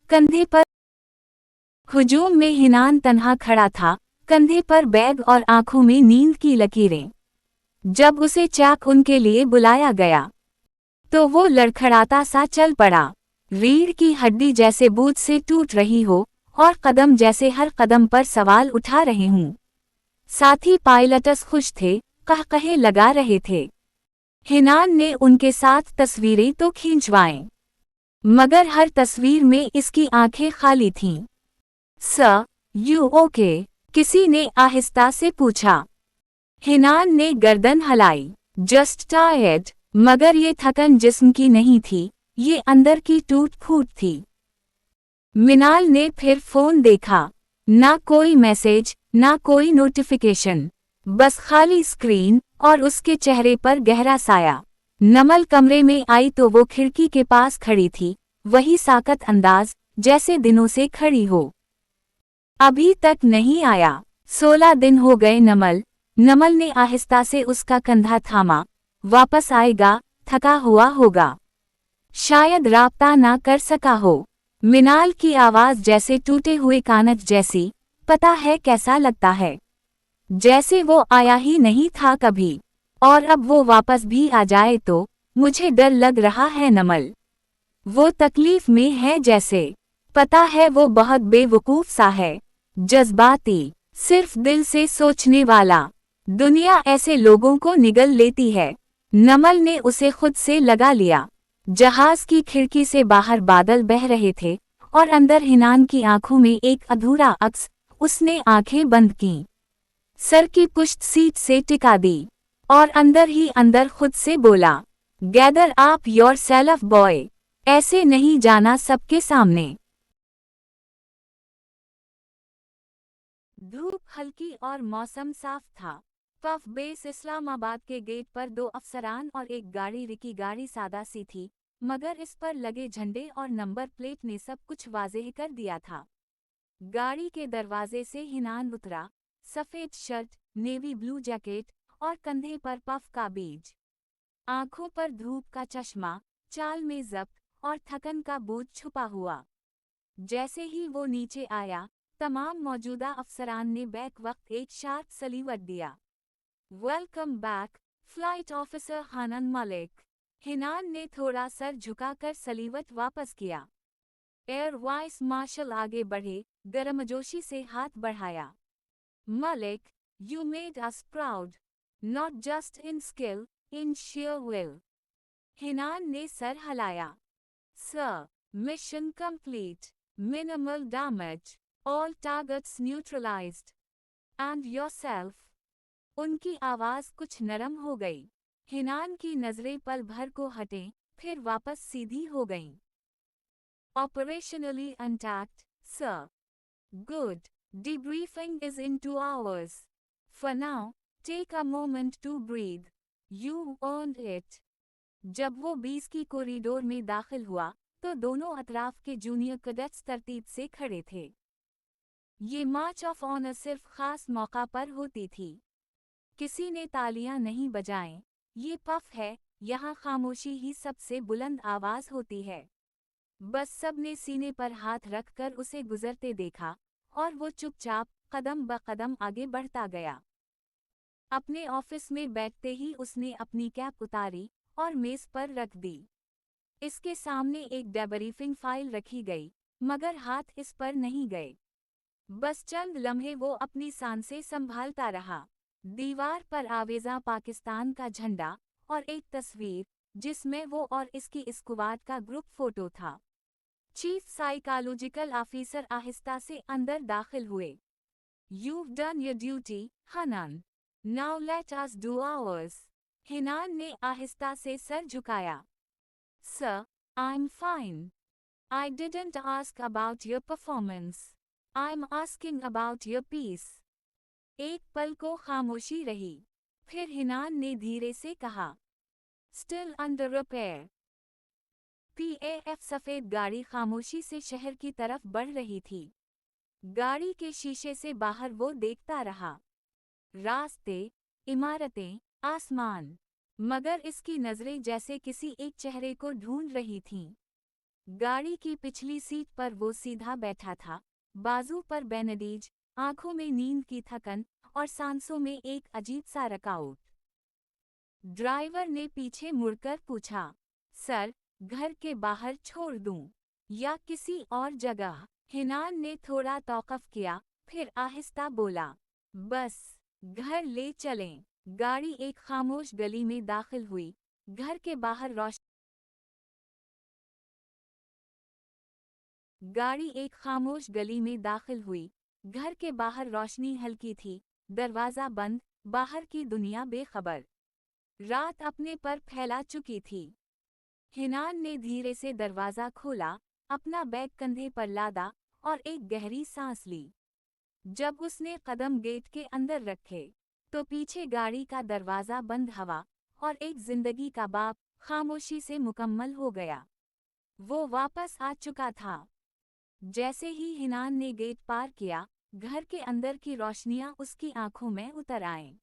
कंधे पर हुजूम में हिनान तन्हा खड़ा था, कंधे पर बैग और आंखों में नींद की लकीरें। जब उसे चाक उनके लिए बुलाया गया तो वो लड़खड़ाता सा चल पड़ा, रीढ़ की हड्डी जैसे बूझ से टूट रही हो और कदम जैसे हर कदम पर सवाल उठा रहे हों। साथी पायलट्स खुश थे, कहकहे लगा रहे थे। हिनान ने उनके साथ तस्वीरें तो खींचवाएं, मगर हर तस्वीर में इसकी आंखें खाली थीं। Sir, you okay? किसी ने आहिस्ता से पूछा। हिनान ने गर्दन हिलाई। Just tired. मगर ये थकन जिस्म की नहीं थी, ये अंदर की टूट फूट थी। मिनाल ने फिर फोन देखा। ना कोई मैसेज, ना कोई नोटिफिकेशन, बस खाली स्क्रीन और उसके चेहरे पर गहरा साया। नमल कमरे में आई तो वो खिड़की के पास खड़ी थी, वही साकत अंदाज, जैसे दिनों से खड़ी हो। अभी तक नहीं आया। 16 दिन हो गए नमल। नमल ने आहिस्ता से उसका कंधा थामा। वापस आएगा, थका हुआ होगा, शायद राब्ता ना कर सका हो। मिनाल की आवाज जैसे टूटे हुए कानज जैसी। पता है कैसा लगता है? जैसे वो आया ही नहीं था कभी, और अब वो वापस भी आ जाए तो। मुझे डर लग रहा है नमल। वो तकलीफ में है जैसे। पता है वो बहुत बेवकूफ सा है, जज्बाती, सिर्फ दिल से सोचने वाला। दुनिया ऐसे लोगों को निगल लेती है। नमल ने उसे खुद से लगा लिया। जहाज की खिड़की से बाहर बादल बह रहे थे और अंदर हिनान की आंखों में एक अधूरा अक्स। उसने आंखें बंद कीं, सर की पुश्त सीट से टिका दी और अंदर ही अंदर खुद से बोला, गैदर आप योर सेल्फ बॉय, ऐसे नहीं जाना सबके सामने। धूप हल्की और मौसम साफ था। पफ बेस इस्लामाबाद के गेट पर 2 अफसरान और एक गाड़ी रिकी गाड़ी सादा सी थी, मगर इस पर लगे झंडे और नंबर प्लेट ने सब कुछ वाज़ेह कर दिया था। गाड़ी के दरवाजे से हिनान उतरा, सफ़ेद शर्ट, नेवी ब्लू जैकेट और कंधे पर पफ का बीज। आंखों पर धूप का चश्मा, चाल में ज़ब्त और थकन का बोझ छुपा हुआ। जैसे ही वो नीचे आया, तमाम मौजूदा अफसरान ने बैक वक्त एक शार्प सलीवट दिया। Welcome back, flight officer Hanan Malik. Hinan ने थोड़ा सर झुकाकर सलीवट वापस किया। एयर वाइस मार्शल आगे बढ़े, गर्मजोशी से हाथ बढ़ाया। Malik, you made us proud, not just in skill, in sheer will। हिनान ने सर हिलाया। Sir, mission complete, minimal damage, all targets neutralised, and yourself. उनकी आवाज कुछ नरम हो गई। हिनान की नजरें पल भर को हटें, फिर वापस सीधी हो गईं। Operationally intact, sir. Good, debriefing is in 2 hours. For now, take a moment to breathe. You earned it. जब वो 20 की कॉरिडोर में दाखिल हुआ, तो दोनों अतराफ के जूनियर कैडेट्स तरतीब से खड़े थे। ये मार्च ऑफ ऑनर सिर्फ खास मौका पर होती थी। किसी ने तालियां नहीं बजाएं। ये पफ है, यहाँ खामोशी ही सबसे बुलंद आवाज होती है। बस सबने सीने पर हाथ रखकर उसे गुजरते देखा, और वो चुपचाप, कदम ब कदम आगे बढ़ता गया। अपने ऑफिस में बैठते ही उसने अपनी कैप उतारी और मेज पर रख दी। इसके सामने एक डेब्रीफिंग फाइल रखी गई, मगर हाथ इस पर नहीं गए। बस चंद लम्हे वो अपनी सांसें संभालता रहा। दीवार पर आवेजा पाकिस्तान का झंडा और एक तस्वीर, जिसमें वो और इसकी स्क्वाड का ग्रुप फोटो था। चीफ साइकोलॉजिकल ऑफिसर आहिस्ता से अंदर दाखिल हुए। You've done your duty, हनन। Now let us do ours। हिनान ने आहिस्ता से sir झुकाया। Sir, I'm fine. I didn't ask about your performance. I'm asking about your peace। एक पल को खामोशी रही। फिर हिनान ने धीरे से कहा, Still under repair। PAF सफेद गाड़ी खामोशी से शहर की तरफ बढ़ रही थी। गाड़ी के शीशे से बाहर वो देखता रहा। रास्ते, इमारतें, आसमान, मगर इसकी नजरें जैसे किसी एक चेहरे को ढूंढ रही थीं। गाड़ी की पिछली सीट पर वो सीधा बैठा था, बाजू पर बैंडेज, आंखों में नींद की थकन और सांसों में एक अजीब सा रकाउट। ड्राइवर ने पीछे मुड़कर पूछा, सर, घर के बाहर छोड़ दूं या किसी और जगह? हिनान ने थोड़ा तौक़ुफ़ किया, फिर आहिस्ता बोला, बस घर ले चलें। गाड़ी एक खामोश गली में दाखिल हुई। घर के बाहर घर के बाहर रोशनी हल्की थी, दरवाज़ा बंद, बाहर की दुनिया बेखबर। रात अपने पर फैला चुकी थी। हिनान ने धीरे से दरवाज़ा खोला, अपना बैग कंधे पर लादा और एक गहरी सांस ली। जब उसने कदम गेट के अंदर रखे, तो पीछे गाड़ी का दरवाज़ा बंद, हवा और एक जिंदगी का बाप खामोशी से मुकम्मल हो गया। वो वापस आ चुका था। जैसे ही हिनान ने गेट पार किया, घर के अंदर की रोशनियां उसकी आंखों में उतर आईं।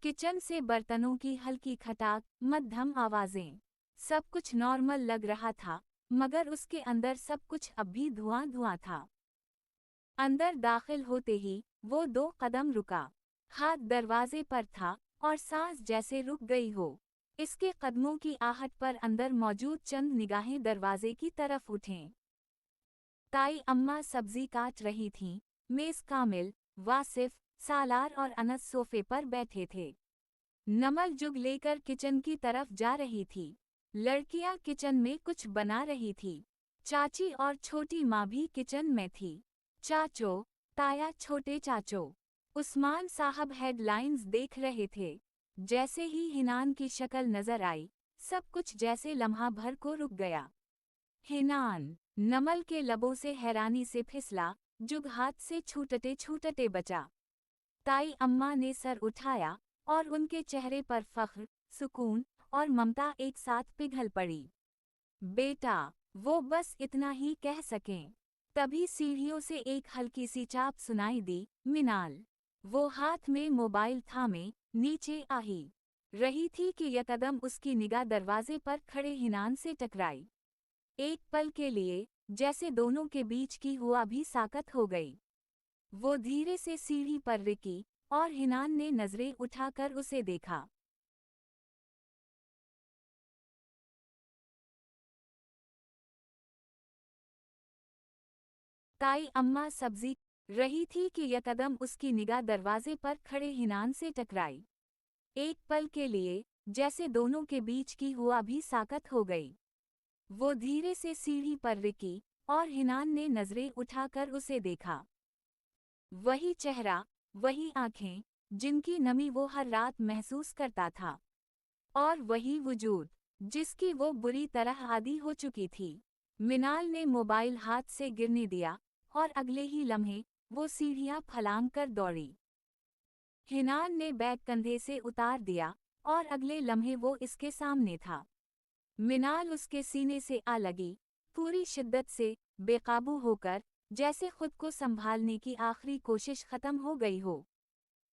किचन से बर्तनों की हल्की खटाक, मध्यम आवाजें, सब कुछ नॉर्मल लग रहा था, मगर उसके अंदर सब कुछ अब भी धुआं धुआं था। अंदर दाखिल होते ही वो 2 कदम रुका, हाथ दरवाजे पर था और सांस जैसे रुक गई हो। इसके कदमों की आहट पर अंदर मौजूद चंद निगाहें दरवाजे की तरफ उठें। ताई अम्मा सब्जी काट रही थीं, मेज़ कामिल, वासिफ, सालार और अनस सोफे पर बैठे थे। नमल जुग लेकर किचन की तरफ जा रही थी। लड़कियां किचन में कुछ बना रही थी। चाची और छोटी माँ भी किचन में थी। चाचो, ताया, छोटे चाचो, उस्मान साहब हेडलाइंस देख रहे थे। जैसे ही हिनान की शक्ल नजर आई, सब कुछ जैसे लम्हा भर को रुक गया। हिनान, नमल के लबों से हैरानी से फिसला, जुग हाथ से छूटते छूटते बचा। ताई अम्मा ने सर उठाया और उनके चेहरे पर फख्र, सुकून और ममता एक साथ पिघल पड़ी। बेटा, वो बस इतना ही कह सकें। तभी सीढ़ियों से एक हल्की सी चाप सुनाई दी, मिनाल। वो हाथ में मोबाइल थामे नीचे आई रही थी कि यकदम उसकी निगाह दरवाजे पर खड़े हिनान से टकराई। एक पल के लिए, जैसे दोनों के बीच की हुआ भी साकत हो गई। वो धीरे से सीढ़ी पर रुकी और हिनान ने नजरें उठाकर उसे देखा। ताई अम्मा सब्जी रही थी कि यकदम उसकी निगाह दरवाजे पर खड़े हिनान से टकराई। एक पल के लिए, जैसे दोनों के बीच की हुआ भी साकत हो गई। वो धीरे से सीढ़ी पर रुकी और हिनान ने नजरें उठाकर उसे देखा। वही चेहरा, वही आंखें, जिनकी नमी वो हर रात महसूस करता था। और वही वजूद, जिसकी वो बुरी तरह आदी हो चुकी थी। मिनाल ने मोबाइल हाथ से गिरने दिया और अगले ही लम्हे, वो सीढ़ियां फलांग कर दौड़ी। हिनान ने बैग कंधे से उतार दिया और अगले लम्हे वो इसके सामने था। मिनाल उसके सीने से आ लगी, पूरी शिद्दत से, बेकाबू होकर, जैसे खुद को संभालने की आखिरी कोशिश खत्म हो गई हो।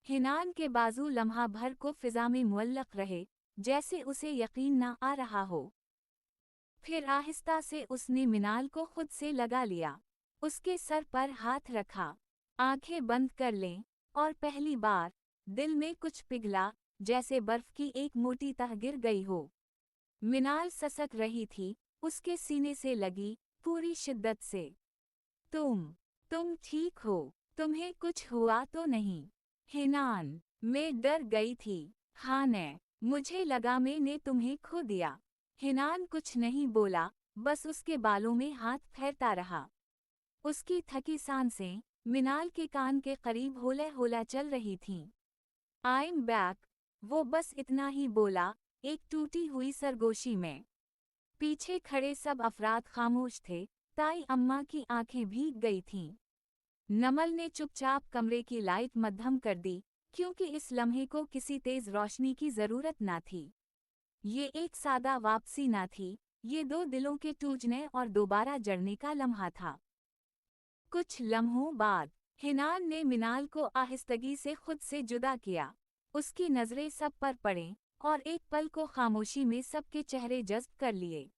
हिनान के बाजू लम्हा भर को फिजा में मुअल्लक रहे, जैसे उसे यकीन न आ रहा हो। फिर आहिस्ता से उसने मिनाल को खुद से लगा लिया, उसके सर पर हाथ रखा, आंखें बंद कर लें, और पहली बार, दिल में कुछ पिघला, जैसे बर्फ की एक मोटी तह गिर गई हो। मिनाल ससक रही थी, उसके सीने से लगी, पूरी शिद्दत से। तुम ठीक हो? तुम्हें कुछ हुआ तो नहीं? हिनान, मैं डर गई थी। हाँ ने, मुझे लगा मैंने तुम्हें खो दिया। हिनान कुछ नहीं बोला, बस उसके बालों में हाथ फेरता रहा। उसकी थकी सांसें, मिनाल के कान के करीब होला होला चल रही थीं। आई एम बैक, वो बस इतना ही बोला, एक टूटी हुई सरगोशी में। पीछे खड़े सब अफराद खामोश थे, ताई अम्मा की आंखें भीग गई थीं। नमल ने चुपचाप कमरे की लाइट मद्धम कर दी, क्योंकि इस लम्हे को किसी तेज रोशनी की जरूरत ना थी। ये एक सादा वापसी ना थी, ये 2 दिलों के टूटने और दोबारा जड़ने का लम्हा था। कुछ लम्हों बाद, हिनान ने मिनाल को आहिस्तगी से खुद से जुदा किया। उसकी नजरें सब पर पड़ें, और एक पल को खामोशी में सबके चेहरे जज्ब कर लिए।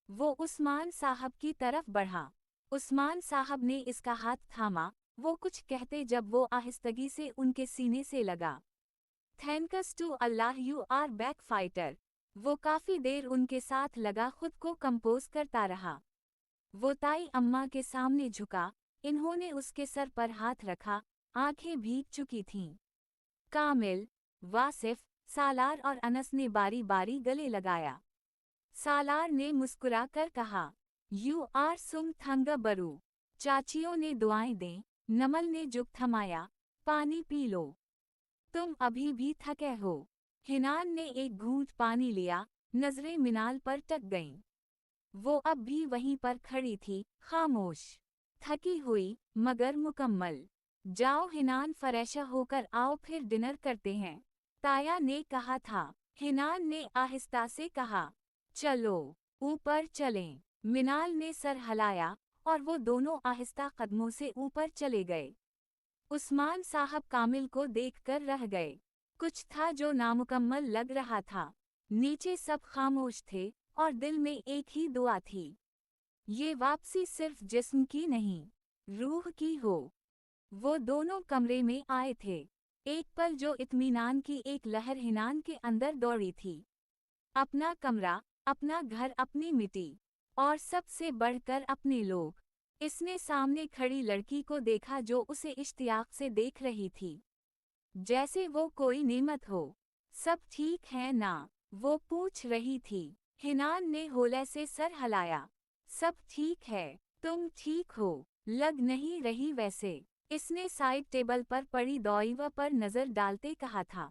वो उस्मान साहब की तरफ बढ़ा। उस्मान साहब ने इसका हाथ थामा, वो कुछ कहते जब वो आहिस्तगी से उनके सीने से लगा। Thanks to Allah you are back fighter. वो काफी देर उनके साथ लगा, खुद को कंपोज करता रहा। वो ताई अम्मा के सामने झुका, इन्होंने उसके सर पर हाथ रखा, आंखें भीग चुकी थीं। कामिल, वासिफ, सालार और अनस ने बारी बारी गले लगाया। सालार ने मुस्कुरा कर कहा, यू आर सुम थंग बरू। चाचियों ने दुआएं दें, नमल ने जुग थमाया, पानी पी लो, तुम अभी भी थके हो। हिनान ने एक घूंट पानी लिया, नजरें मिनाल पर टक गईं। वो अब भी वहीं पर खड़ी थी, खामोश, थकी हुई मगर मुकम्मल। जाओ हिनान, फरेशा होकर आओ, फिर डिनर करते हैं, ताया ने कहा था। हिनान ने आहिस्ता से कहा, चलो ऊपर चलें। मिनाल ने सर हिलाया और वो दोनों आहिस्ता कदमों से ऊपर चले गए। उस्मान साहब कामिल को देखकर रह गए। कुछ था जो नामुकम्मल लग रहा था। नीचे सब खामोश थे और दिल में एक ही दुआ थी, ये वापसी सिर्फ जिस्म की नहीं, रूह की हो। वो दोनों कमरे में आए थे। एक पल जो इत्मीनान की एक लहर हिनान के अंदर दौड़ी थी। अपना कमरा, अपना घर, अपनी मिट्टी और सबसे बढ़कर अपने लोग। इसने सामने खड़ी लड़की को देखा जो उसे इश्तियाक से देख रही थी, जैसे वो कोई नेमत हो। सब ठीक है ना, वो पूछ रही थी। हिनान ने हौले से सर हिलाया। सब ठीक है, तुम ठीक हो, लग नहीं रही वैसे। इसने साइड टेबल पर पड़ी दवाई पर नजर डालते कहा था।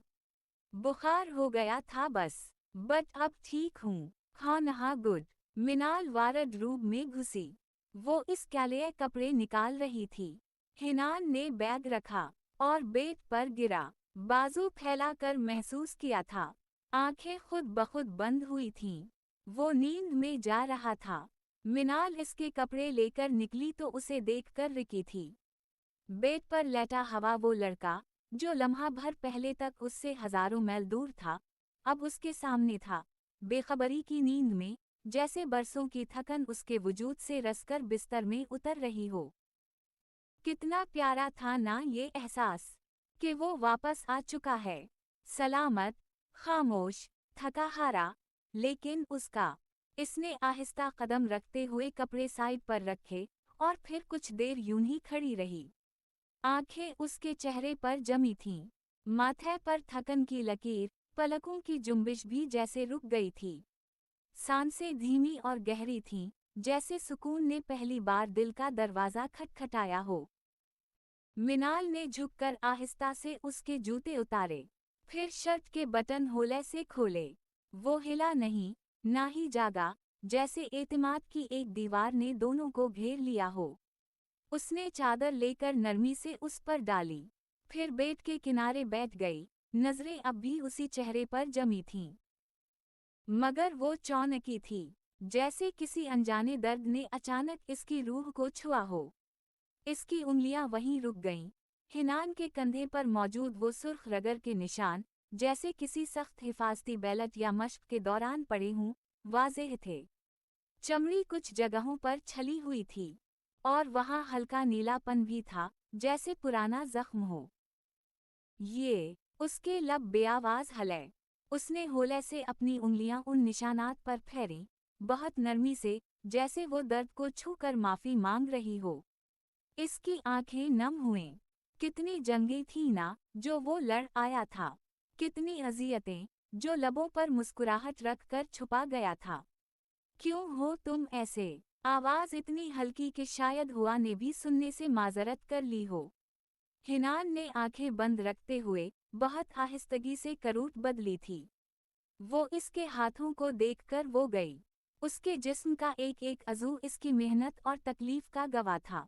बुखार हो गया था बस, बट अब ठीक हूँ, खाना गुड। मिनाल वारड रूम में घुसी। वो इसके लिए कपड़े निकाल रही थी। हिनान ने बैग रखा और बेड पर गिरा, बाजू फैलाकर महसूस किया था। आंखें खुद बखुद बंद हुई थीं। वो नींद में जा रहा था। मिनाल इसके कपड़े लेकर निकली तो उसे देखकर रुकी थी। बेड पर लेटा हवा वो लड़का, जो लम्हा भर पहले तक उससे हजारों मील दूर था, अब उसके सामने था, बेखबरी की नींद में, जैसे बरसों की थकन उसके वजूद से रसकर बिस्तर में उतर रही हो। कितना प्यारा था ना ये एहसास कि वो वापस आ चुका है, सलामत, खामोश, थका हारा, लेकिन उसका। इसने आहिस्ता कदम रखते हुए कपड़े साइड पर रखे और फिर कुछ देर यूं ही खड़ी रही। आंखें उसके चेहरे पर जमी थीं, माथे पर थकन की लकीर, पलकों की जुम्बिश भी जैसे रुक गई थी। सांसें धीमी और गहरी थीं, जैसे सुकून ने पहली बार दिल का दरवाज़ा खटखटाया हो। मिनाल ने झुककर आहिस्ता से उसके जूते उतारे, फिर शर्ट के बटन हौले से खोले। वो हिला नहीं, ना ही जागा, जैसे एतमाद की एक दीवार ने दोनों को घेर लिया हो। उसने चादर लेकर नरमी से उस पर डाली, फिर बेड के किनारे बैठ गई, नजरें अब भी उसी चेहरे पर जमी थीं। मगर वो चौंकी थी, जैसे किसी अनजाने दर्द ने अचानक इसकी रूह को छुआ हो। इसकी उंगलियां वहीं रुक गईं। हिनान के कंधे पर मौजूद वो सुर्ख रगर के निशान, जैसे किसी सख्त हिफाजती बैलट या मश्क के दौरान पड़े हों, वाज़ेह थे। चमड़ी कुछ जगहों पर छली हुई थी और वहां हल्का नीलापन भी था, जैसे पुराना जख्म हो। ये, उसके लब बेआवाज हिले। उसने हौले से अपनी उंगलियां उन निशानात पर फेरीं, बहुत नरमी से, जैसे वो दर्द को छूकर माफी मांग रही हो। इसकी आंखें नम हुईं। कितनी जंगें थी ना, जो वो लड़ आया था। कितनी अज़ियतें, जो लबों पर मुस्कुराहट रखकर छुपा गया था। क्यों हो तुम ऐसे? आवाज इतनी हल्की कि शायद हुआ ने भी सुनने से माजरत कर ली हो। हिनान ने आंखें बंद रखते हुए बहुत आहिस्तगी से करूट बदली थी। वो इसके हाथों को देखकर वो गई। उसके जिस्म का एक एक अज़ू इसकी मेहनत और तकलीफ का गवाह था।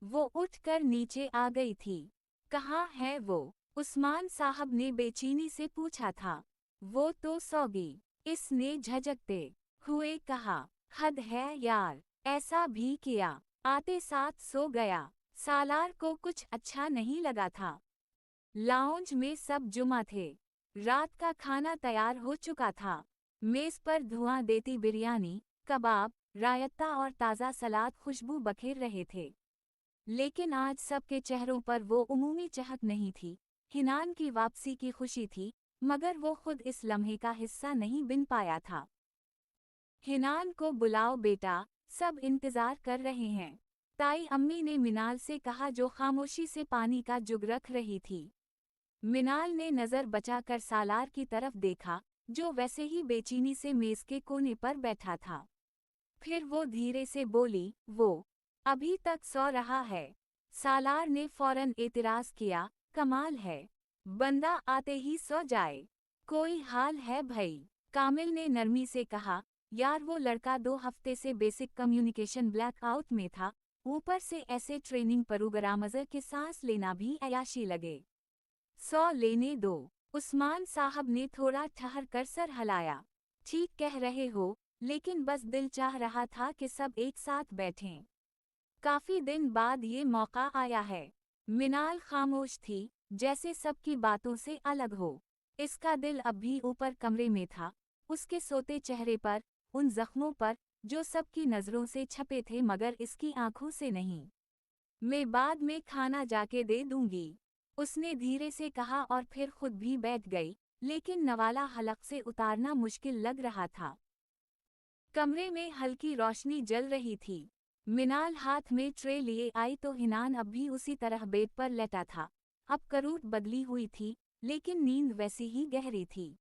वो उठकर नीचे आ गई थी। कहाँ है वो? उस्मान साहब ने बेचैनी से पूछा था। वो तो सौगी, इसने झिझकते हुए कहा। हद है यार, ऐसा भी किया, आते साथ सो गया। सालार को कुछ अच्छा नहीं लगा था। लाउंज में सब जुमा थे। रात का खाना तैयार हो चुका था। मेज पर धुआं देती बिरयानी, कबाब, रायता और ताज़ा सलाद खुशबू बखेर रहे थे। लेकिन आज सबके चेहरों पर वो उमूमी चहक नहीं थी। हिनान की वापसी की खुशी थी, मगर वो खुद इस लम्हे का हिस्सा नहीं बन पाया था। हिनान को बुलाओ बेटा, सब इंतजार कर रहे हैं, ताई अम्मी ने मिनाल से कहा जो खामोशी से पानी का जुग रख रही थी। मिनाल ने नज़र बचाकर सालार की तरफ देखा, जो वैसे ही बेचैनी से मेज के कोने पर बैठा था। फिर वो धीरे से बोली, वो अभी तक सो रहा है। सालार ने फौरन एतराज़ किया, कमाल है, बंदा आते ही सो जाए। कोई हाल है भई? कामिल ने नरमी से कहा, यार वो लड़का 2 हफ्ते से बेसिक कम्युनिकेशन ब्लैकआउट में था, ऊपर से ऐसे ट्रेनिंग प्रोग्राम के सांस लेना भी अयाशी लगे। सौ लेने दो। उस्मान साहब ने थोड़ा ठहर कर सर हिलाया। ठीक कह रहे हो, लेकिन बस दिल चाह रहा था कि सब एक साथ बैठें। काफी दिन बाद ये मौका आया है। मिनाल खामोश थी, जैसे सबकी बातों से अलग हो। इसका दिल अब भी ऊपर कमरे में था, उसके सोते चेहरे पर, उन जख्मों पर, जो सबकी नजरों से छपे थे मगर इसकी आंखों से नहीं। मैं बाद में खाना जाके दे दूंगी, उसने धीरे से कहा और फिर खुद भी बैठ गई, लेकिन नवाला हलक से उतारना मुश्किल लग रहा था। कमरे में हल्की रोशनी जल रही थी। मिनाल हाथ में ट्रे लिए आई तो हिनान अब भी उसी तरह बेड पर लेटा था। अब करूट बदली हुई थी, लेकिन नींद वैसी ही गहरी थी।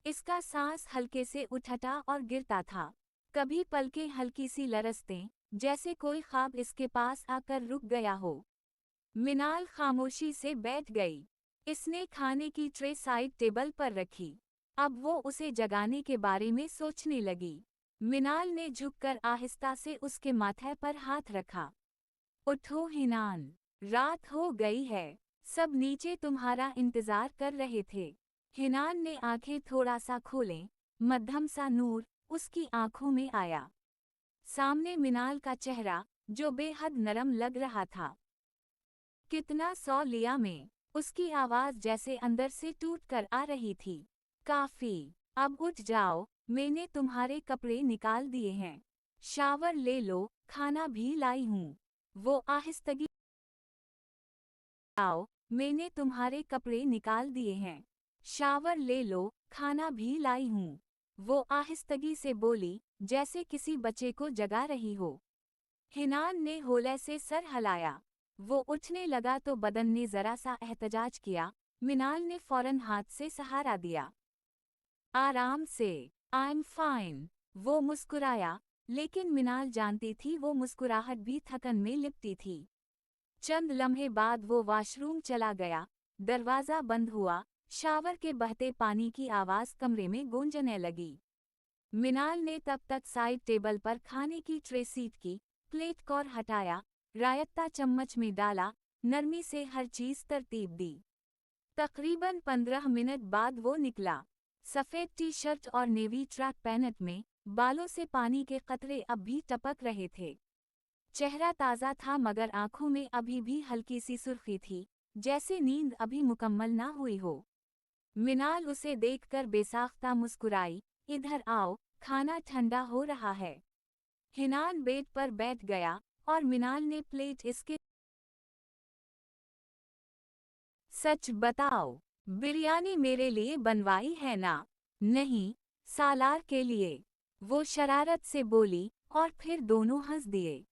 इसका सांस हल्के से उठता और गिरता था। कभी पलकें हल्की सी लरसतें, जैसे कोई ख्वाब इसके पास आकर रुक गया हो। मिनाल खामोशी से बैठ गई। इसने खाने की ट्रे साइड टेबल पर रखी। अब वो उसे जगाने के बारे में सोचने लगी। मिनाल ने झुककर आहिस्ता से उसके माथे पर हाथ रखा। उठो हिनान, रात हो गई है, सब नीचे तुम्हारा इंतजार कर रहे थे। हिनान ने आंखें थोड़ा सा खोलें, मध्यम सा नूर उसकी आंखों में आया। सामने मिनाल का चेहरा, जो बेहद नरम लग रहा था। कितना सौ लिया मैं? उसकी आवाज जैसे अंदर से टूट कर आ रही थी। काफी, अब उठ जाओ, मैंने तुम्हारे कपड़े निकाल दिए हैं। शावर ले लो, खाना भी लाई हूँ। वो आहिस्तगी, आओ, मैंने तुम्हारे कपड़े निकाल दिए हैं। शावर ले लो, खाना भी लाई हूँ। वो आहिस्तगी से बोली, जैसे किसी बच्चे को जगा रही हो। हिनान ने हौले से सर हिलाया। वो उठने लगा तो बदन ने जरा सा एहतजाज किया। मिनाल ने फौरन हाथ से सहारा दिया। आराम से, आई एम फाइन। वो मुस्कुराया, लेकिन मिनाल जानती थी वो मुस्कुराहट भी थकन में लिपटी थी। चंद लम्हे बाद वो वॉशरूम चला गया। दरवाज़ा बंद हुआ, शावर के बहते पानी की आवाज़ कमरे में गूंजने लगी। मिनाल ने तब तक साइड टेबल पर खाने की ट्रे सीट की, प्लेट कौर हटाया, रायता चम्मच में डाला, नरमी से हर चीज़ तरतीब दी। तकरीबन 15 मिनट बाद वो निकला। सफ़ेद टी शर्ट और नेवी ट्रैक पैंट में, बालों से पानी के कतरे अब भी टपक रहे थे। चेहरा ताज़ा था मगर आंखों में अभी भी हल्की सी सुर्खी थी, जैसे नींद अभी मुकम्मल ना हुई हो। मिनाल उसे देखकर बेसाख्ता मुस्कुराई, इधर आओ, खाना ठंडा हो रहा है। हिनान बेड पर बैठ गया, और मिनाल ने प्लेट इसके। सच बताओ, बिरयानी मेरे लिए बनवाई है ना? नहीं, सालार के लिए, वो शरारत से बोली, और फिर दोनों हंस दिए।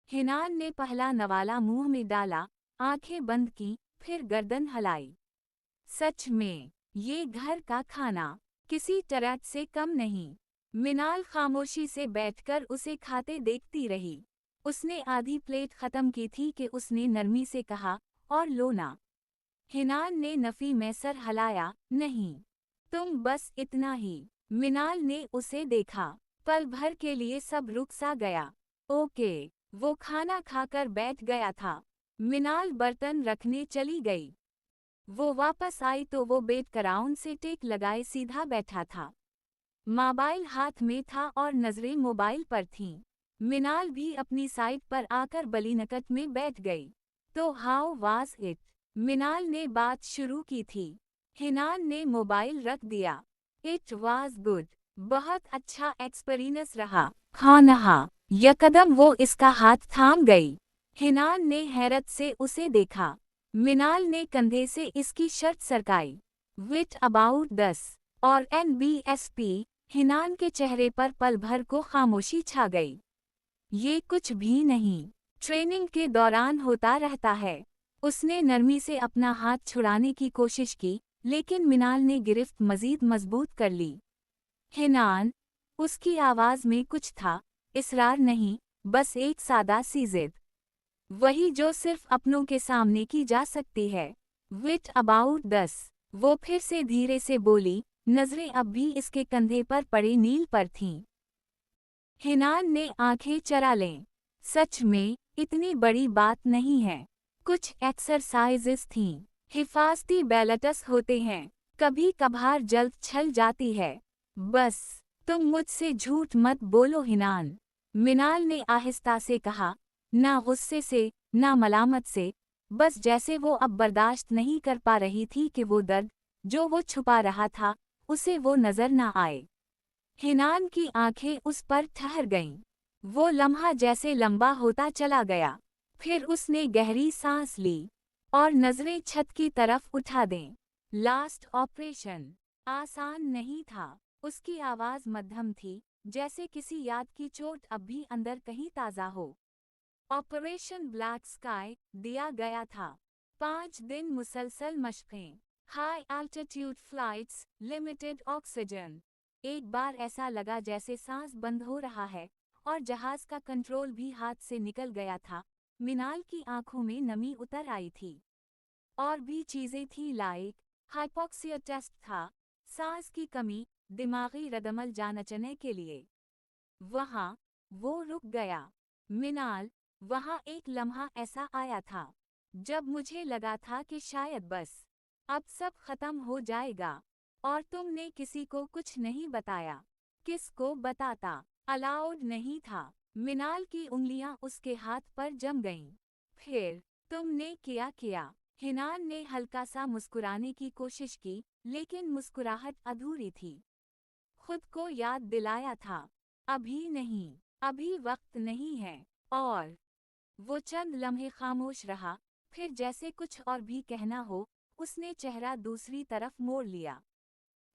हिनान ने पहला नवाला मुंह में डाला, आंखें बंद की, फिर गर्दन हिलाई। सच में, ये घर का खाना, किसी तरह से कम नहीं। मिनाल खामोशी से बैठकर उसे खाते देखती रही। उसने आधी प्लेट खत्म की थी कि उसने नरमी से कहा, और लो ना। हिनान ने नफी में सर हिलाया, नहीं, तुम बस इतना ही। मिनाल ने उसे देखा, पल भर के लिए सब रुक सा गया। ओके, वो खाना खाकर बैठ गया था। मिनाल बर्तन रखने चली गई। वो वापस आई तो वो बेड कराउन से टेक लगाए सीधा बैठा था। मोबाइल हाथ में था और नजरें मोबाइल पर थीं। मिनाल भी अपनी साइड पर आकर बलीनकट में बैठ गई। तो हाउ वाज इट? मिनाल ने बात शुरू की थी। हिनान ने मोबाइल रख दिया। It was good. बहुत अच्छा एक्सपीरियंस रहा। हाँ नहा। यकदम वो इसका हाथ थाम गई। हिनान ने हैरत से उसे देखा। मिनाल ने कंधे से इसकी शर्ट सरकाई। विट अबाउट 10 और NBSP। हिनान के चेहरे पर पल भर को खामोशी छा गई। ये कुछ भी नहीं। ट्रेनिंग के दौरान होता रहता है। उसने नरमी से अपना हाथ छुड़ाने की कोशिश की, लेकिन मिनाल ने गिरफ्त मजीद मजबूत कर ली। हिनान, उसकी आवाज में कुछ था, इसरार नहीं, बस एक सादा सी जिद। वही जो सिर्फ अपनों के सामने की जा सकती है। विट अबाउट 10। वो फिर से धीरे से बोली, नजरें अब भी इसके कंधे पर पड़े नील पर थीं। हिनान ने आंखें चरा लें। सच में, इतनी बड़ी बात नहीं है। कुछ एक्सरसाइजेस थीं। हिफाजती बैलेटस होते हैं। कभी कभार जल्द छल जाती है। बस, तुम मुझसे झूठ मत बोलो हिनान। मिनाल ने आहिस्ता से कहा, ना गुस्से से, ना मलामत से, बस जैसे वो अब बर्दाश्त नहीं कर पा रही थी कि वो दर्द, जो वो छुपा रहा था, उसे वो नजर ना आए। हिनान की आंखें उस पर ठहर गईं। वो लम्हा जैसे लंबा होता चला गया। फिर उसने गहरी सांस ली और नजरें छत की तरफ उठा दें। लास्ट ऑपरेशन आसान नहीं था। उसकी आवाज मध्यम थी, जैसे किसी याद की चोट अब भी अंदर कहीं ताज़ा हो। ऑपरेशन ब्लैक स्काई दिया गया था। 5 दिन मुसलसल मशक़ें, high altitude flights, limited oxygen. एक बार ऐसा लगा जैसे सांस बंद हो रहा है और जहाज का कंट्रोल भी हाथ से निकल गया था। मिनाल की आंखों में नमी उतर आई थी। और भी चीजें थी, लाइक हाइपोक्सिया टेस्ट था, सांस की कमी, दिमागी रदमल जानचने के लिए। वहां वो रुक गया। मिनाल, वहां एक लम्हा ऐसा आया था जब मुझे लगा था कि शायद बस अब सब खत्म हो जाएगा। और तुमने किसी को कुछ नहीं बताया। किसको बताता? अलाउड नहीं था। मिनाल की उंगलियां उसके हाथ पर जम गईं। फिर तुमने किया। हिनान ने हल्का सा मुस्कुराने की कोशिश की, लेकिन मुस्कुराहट अधूरी थी। खुद को याद दिलाया था, अभी नहीं, अभी वक्त नहीं है। और वो चंद लम्हे खामोश रहा, फिर जैसे कुछ और भी कहना हो, उसने चेहरा दूसरी तरफ मोड़ लिया।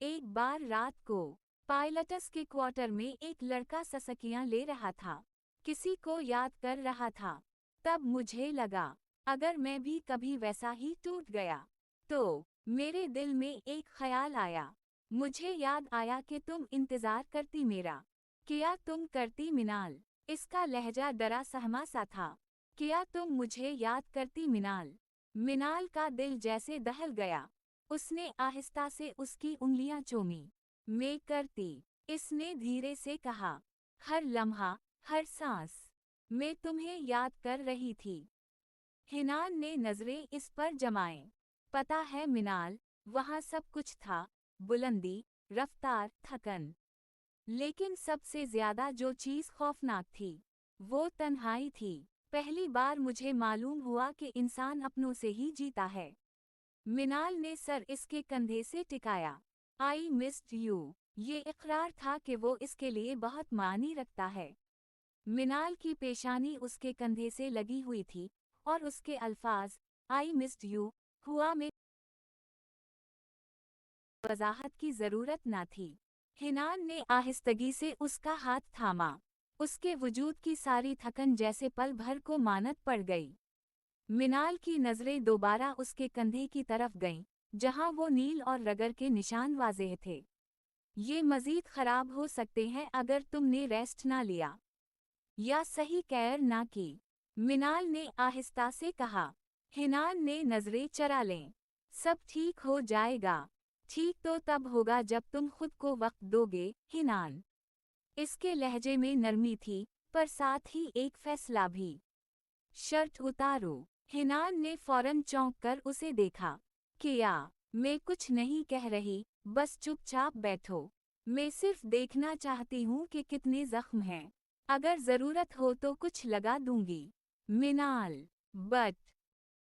एक बार रात को पायलट्स के क्वार्टर में एक लड़का ससकियां ले रहा था, किसी को याद कर रहा था। तब मुझे लगा, अगर मैं भी कभी वैसा ही टूट गया तो। मेरे दिल में एक ख्याल आया। मुझे याद आया कि तुम इंतजार करती मेरा। क्या तुम करती मिनाल? इसका लहजा डरा सहमा सा था। क्या तुम मुझे याद करती मिनाल? मिनाल का दिल जैसे दहल गया। उसने आहिस्ता से उसकी उंगलियां चूमी। मैं करती, इसने धीरे से कहा। हर लम्हा, हर सांस, मैं तुम्हें याद कर रही थी। हिनान ने नजरें इस पर जमाए। पता है मिनाल, वहाँ सब कुछ था, बुलंदी, रफ्तार, थकन। लेकिन सबसे ज्यादा जो चीज खौफनाक थी, वो तन्हाई थी। पहली बार मुझे मालूम हुआ कि इंसान अपनों से ही जीता है। मिनाल ने सर इसके कंधे से टिकाया। I missed you. ये इकरार था कि वो इसके लिए बहुत मानी रखता है। मिनाल की पेशानी उसके कंधे से लगी हुई थी और उसके अल्फाज, आई मिस्ड यू, हुआ में वजाहत की जरूरत न थी। हिनान ने आहिस्तगी से उसका हाथ थामा। उसके वजूद की सारी थकन जैसे पल भर को मानत पड़ गई। मिनाल की नजरें दोबारा उसके कंधे की तरफ गईं, जहां वो नील और रगर के निशान वाज़ेह थे। ये मजीद खराब हो सकते हैं अगर तुमने रेस्ट ना लिया या सही केयर ना की, मिनाल ने आहिस्ता से कहा। हिनान ने नजरें चरा लें। सब ठीक हो जाएगा। ठीक तो तब होगा जब तुम खुद को वक्त दोगे, हिनान। इसके लहजे में नरमी थी, पर साथ ही एक फैसला भी। शर्ट उतारो। हिनान ने फौरन चौंक कर उसे देखा। क्या? मैं कुछ नहीं कह रही, बस चुपचाप बैठो। मैं सिर्फ देखना चाहती हूँ कि कितने जख्म हैं। अगर जरूरत हो तो कुछ लगा दूंगी। मिनाल, बट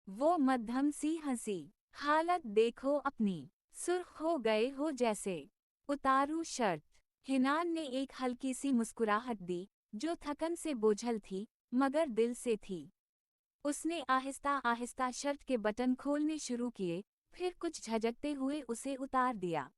वो मध्यम सी हंसी। हालत देखो अपनी, सुर्ख हो गए हो जैसे। उतारू शर्ट। हिनान ने एक हल्की सी मुस्कुराहट दी, जो थकन से बोझल थी, मगर दिल से थी। उसने आहिस्ता आहिस्ता शर्ट के बटन खोलने शुरू किए, फिर कुछ झटकते हुए उसे उतार दिया।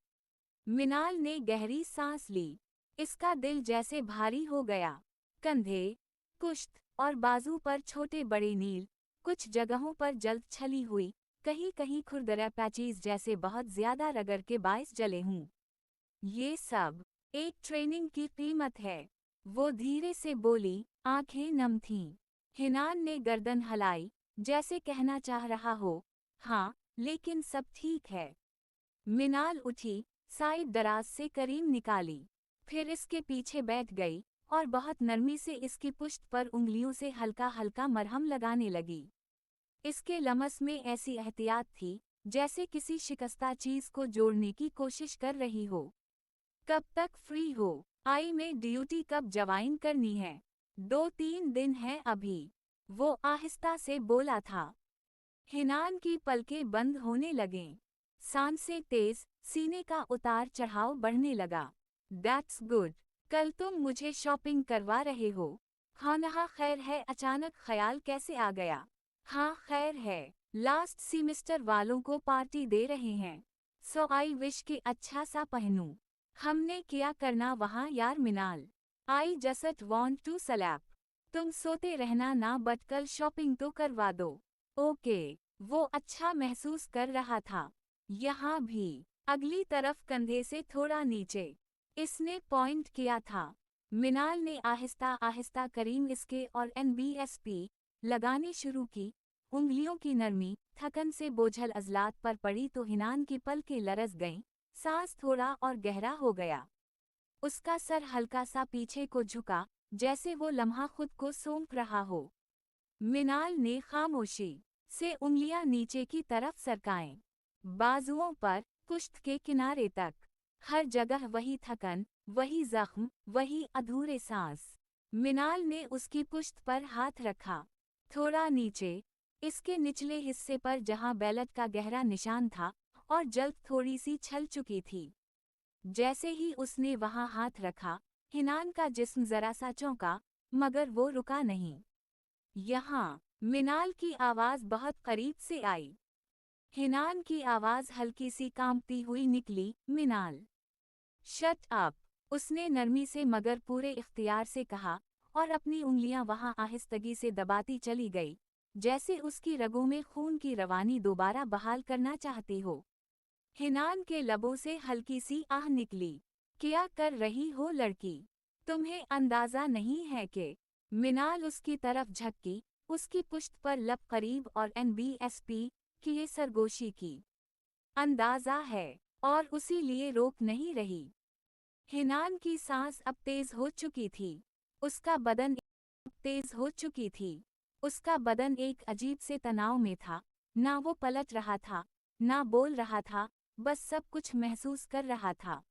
मिनाल ने गहरी सांस ली। इसका दिल जैसे भारी हो गया। कंधे, कुश्त और बाजू पर छोटे बड़े नील, कुछ जगहों पर जल्द छली हुई, कहीं कहीं खुरदरा पैचीज जैसे बहुत ज्यादा रगड़ के बाइस जले हूँ। ये सब एक ट्रेनिंग की कीमत है, वो धीरे से बोली, आंखें नम थीं। हिनान ने गर्दन हिलाई, जैसे कहना चाह रहा हो, हाँ, लेकिन सब ठीक है। मिनाल उठी, साइड दराज से करीम निकाली, फिर इसके पीछे बैठ गई और बहुत नरमी से इसकी पुश्त पर उंगलियों से हल्का हल्का मरहम लगाने लगी। इसके लमस में ऐसी एहतियात थी, जैसे किसी शिकस्ता चीज को जोड़ने की कोशिश कर रही हो। कब तक फ्री हो? आई में ड्यूटी कब ज्वाइन करनी है? 2-3 दिन है अभी, वो आहिस्ता से बोला था। हिनान की पलकें बंद होने लगें। सांसें तेज, सीने का उतार चढ़ाव बढ़ने लगा। That's good. कल तुम मुझे शॉपिंग करवा रहे हो। खाना खैर है, अचानक ख्याल कैसे आ गया? हाँ खैर है, लास्ट सेमेस्टर वालों को पार्टी दे रहे हैं, सो आई विश कि अच्छा सा पहनूं। हमने क्या करना वहाँ यार Minal. I just want to slap. तुम सोते रहना ना, बट कल शॉपिंग तो करवा दो। ओके। वो अच्छा महसूस कर रहा था। यहाँ भी। अगली तरफ कंधे से थोड़ा नीचे। इसने पॉइंट किया था। मिनाल ने आहिस्ता आहिस्ता करीम इसके और NBSP लगाने शुरू की। उंगलियों की नरमी थकन से बोझल अजलात पर पड़ी तो हिनान की पलकें लरस गईं, सांस थोड़ा और गहरा हो गया। उसका सर हल्का सा पीछे को झुका, जैसे वो लम्हा खुद को सौंप रहा हो। मिनाल ने खामोशी से उंगलियां नीचे की तरफ सरकाएं, बाजुओं पर, कुश्त के किनारे तक। हर जगह वही थकन, वही जख्म, वही अधूरे सांस। मिनाल ने उसकी पुश्त पर हाथ रखा, थोड़ा नीचे, इसके निचले हिस्से पर जहां बेल्ट का गहरा निशान था और जल्द थोड़ी सी छल चुकी थी। जैसे ही उसने वहां हाथ रखा, हिनान का जिस्म जरा सा चौंका, मगर वो रुका नहीं। यहाँ, मिनाल की आवाज बहुत करीब से आई। हिनान की आवाज हल्की सी कांपती हुई निकली, मिनाल। शट अप, उसने नरमी से मगर पूरे इख्तियार से कहा, और अपनी उंगलियां वहां आहिस्तगी से दबाती चली गई, जैसे उसकी रगों में खून की रवानी दोबारा बहाल करना चाहती हो। हिनान के लबों से हल्की सी आह निकली। क्या कर रही हो लड़की? तुम्हें अंदाजा नहीं है कि? मिनाल उसकी तरफ झपकी, उसकी पुश्त पर लब करीब और NBSP की ये सरगोशी की। अंदाजा है, और उसी लिए रोक नहीं रही। हिनान की सांस अब तेज हो चुकी थी। उसका बदन तेज हो चुकी थी। उसका बदन एक अजीब से तनाव में था, ना वो पलट रहा था, ना बोल रहा था, बस सब कुछ महसूस कर रहा था।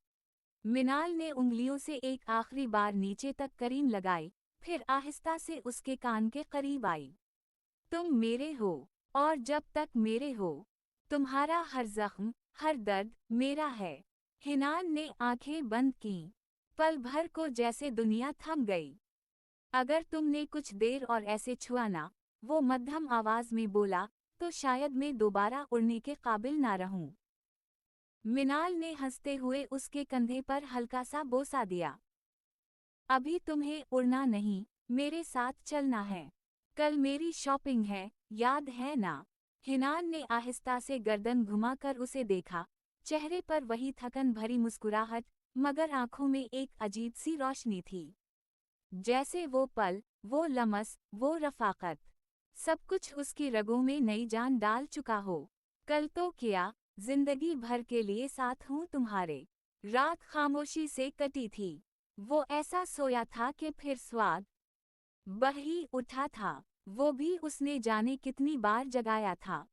मिनाल ने उंगलियों से एक आखिरी बार नीचे तक करीम लगाई, फिर आहिस्ता से उसके कान के करीब आई। तुम मेरे हो, और जब तक मेरे हो, तुम्हारा हर जख्म, हर दर्द मेरा है। हिनान ने आंखें बंद कीं। पल भर को जैसे दुनिया थम गई। अगर तुमने कुछ देर और ऐसे छुआ ना, वो मध्यम आवाज में बोला, तो शायद मैं दोबारा उड़ने के काबिल ना रहूं। मिनाल ने हंसते हुए उसके कंधे पर हल्का सा बोसा दिया। अभी तुम्हें उड़ना नहीं, मेरे साथ चलना है। कल मेरी शॉपिंग है, याद है ना? हिनान ने आहिस्ता से गर्दन घुमाकर उसे देखा, चेहरे पर वही थकन भरी मुस्कुराहट, मगर आंखों में एक अजीब सी रोशनी थी। जैसे वो पल, वो लम्स, वो रफ़ाकत, सब कुछ उसकी रगों में नई जान डाल चुका हो। कल तो क्या, जिंदगी भर के लिए साथ हूँ तुम्हारे। रात खामोशी से कटी थी। वो ऐसा सोया था कि फिर स्वाद बह ही उठा था, वो भी उसने जाने कितनी बार जगाया था।